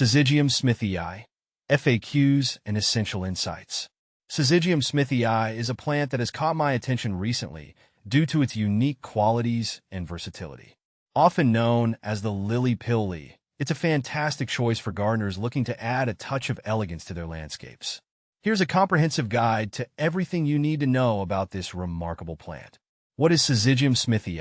Syzygium smithii, FAQs and essential insights. Syzygium smithii is a plant that has caught my attention recently due to its unique qualities and versatility. Often known as the Lilly pilly, it's a fantastic choice for gardeners looking to add a touch of elegance to their landscapes. Here's a comprehensive guide to everything you need to know about this remarkable plant. What is Syzygium smithii?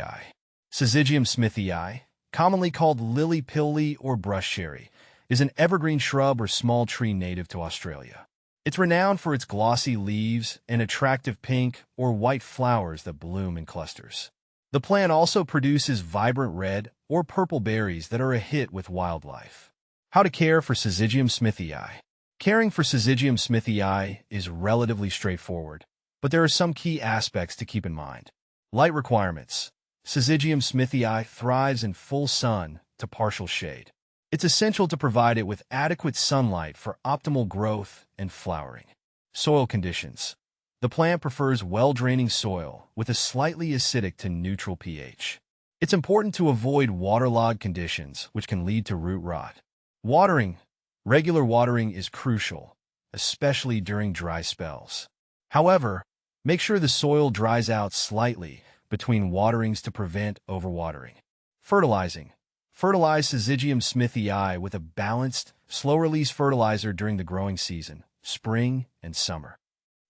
Syzygium smithii, commonly called lily pilly or brush cherry, is an evergreen shrub or small tree native to Australia. It's renowned for its glossy leaves and attractive pink or white flowers that bloom in clusters. The plant also produces vibrant red or purple berries that are a hit with wildlife. How to care for Syzygium smithii. Caring for Syzygium smithii is relatively straightforward, but there are some key aspects to keep in mind. Light requirements. Syzygium smithii thrives in full sun to partial shade. It's essential to provide it with adequate sunlight for optimal growth and flowering. Soil conditions. The plant prefers well-draining soil with a slightly acidic to neutral pH. It's important to avoid waterlogged conditions, which can lead to root rot. Watering. Regular watering is crucial, especially during dry spells. However, make sure the soil dries out slightly between waterings to prevent overwatering. Fertilizing. Fertilize Syzygium smithii with a balanced, slow-release fertilizer during the growing season, spring and summer.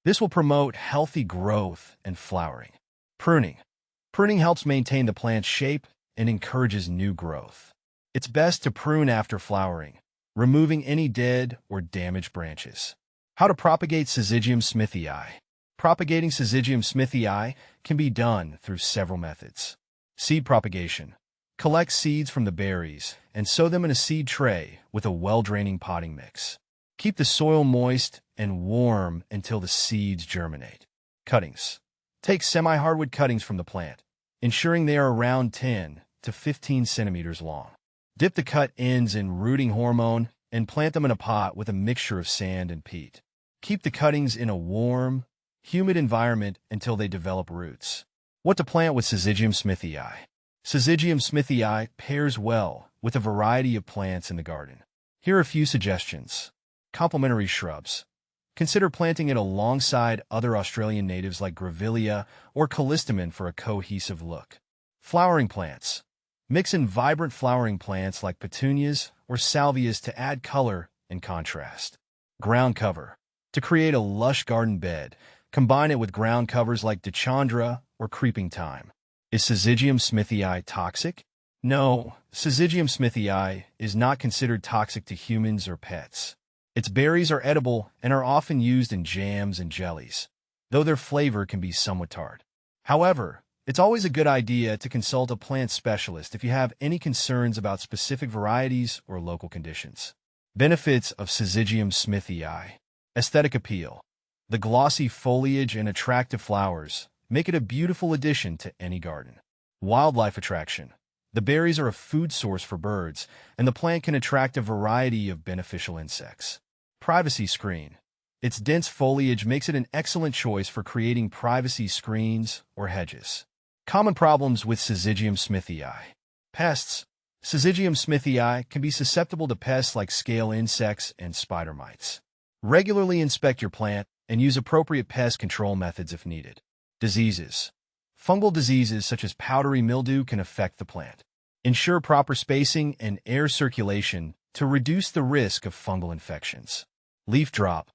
This will promote healthy growth and flowering. Pruning. Pruning helps maintain the plant's shape and encourages new growth. It's best to prune after flowering, removing any dead or damaged branches. How to propagate Syzygium smithii. Propagating Syzygium smithii can be done through several methods. Seed propagation. Collect seeds from the berries and sow them in a seed tray with a well-draining potting mix. Keep the soil moist and warm until the seeds germinate. Cuttings. Take semi-hardwood cuttings from the plant, ensuring they are around 10 to 15 centimeters long. Dip the cut ends in rooting hormone and plant them in a pot with a mixture of sand and peat. Keep the cuttings in a warm, humid environment until they develop roots. What to plant with Syzygium smithii. Syzygium smithii pairs well with a variety of plants in the garden. Here are a few suggestions. Complementary shrubs. Consider planting it alongside other Australian natives like Grevillea or Callistemon for a cohesive look. Flowering plants. Mix in vibrant flowering plants like petunias or salvias to add color and contrast. Ground cover. To create a lush garden bed, combine it with ground covers like dichandra or creeping thyme. Is Syzygium smithii toxic? No, Syzygium smithii is not considered toxic to humans or pets. Its berries are edible and are often used in jams and jellies, though their flavor can be somewhat tart. However, it's always a good idea to consult a plant specialist if you have any concerns about specific varieties or local conditions. Benefits of Syzygium smithii. Aesthetic appeal. The glossy foliage and attractive flowers make it a beautiful addition to any garden. Wildlife attraction. The berries are a food source for birds, and the plant can attract a variety of beneficial insects. Privacy screen. Its dense foliage makes it an excellent choice for creating privacy screens or hedges. Common problems with Syzygium smithii. Pests. Syzygium smithii can be susceptible to pests like scale insects and spider mites. Regularly inspect your plant and use appropriate pest control methods if needed. Diseases. Fungal diseases such as powdery mildew can affect the plant. Ensure proper spacing and air circulation to reduce the risk of fungal infections. Leaf drop.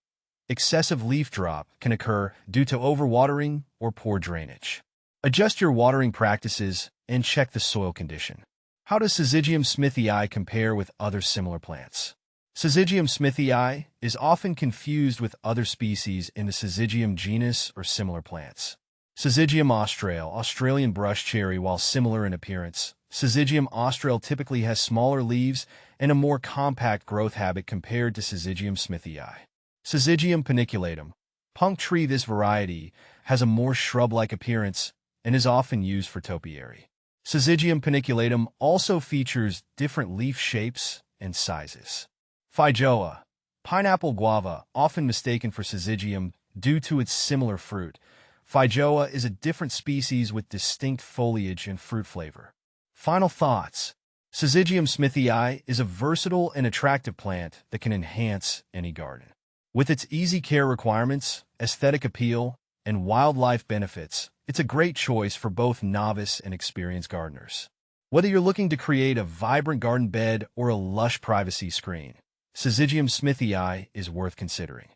Excessive leaf drop can occur due to overwatering or poor drainage. Adjust your watering practices and check the soil condition. How does Syzygium smithii compare with other similar plants? Syzygium smithii is often confused with other species in the Syzygium genus or similar plants. Syzygium australe, Australian brush cherry. While similar in appearance, Syzygium australe typically has smaller leaves and a more compact growth habit compared to Syzygium smithii. Syzygium paniculatum. Punk tree. This variety has a more shrub-like appearance and is often used for topiary. Syzygium paniculatum also features different leaf shapes and sizes. Feijoa. Pineapple guava, often mistaken for Syzygium due to its similar fruit. Feijoa is a different species with distinct foliage and fruit flavor. Final thoughts. Syzygium smithii is a versatile and attractive plant that can enhance any garden. With its easy care requirements, aesthetic appeal, and wildlife benefits, it's a great choice for both novice and experienced gardeners. Whether you're looking to create a vibrant garden bed or a lush privacy screen, Syzygium smithii is worth considering.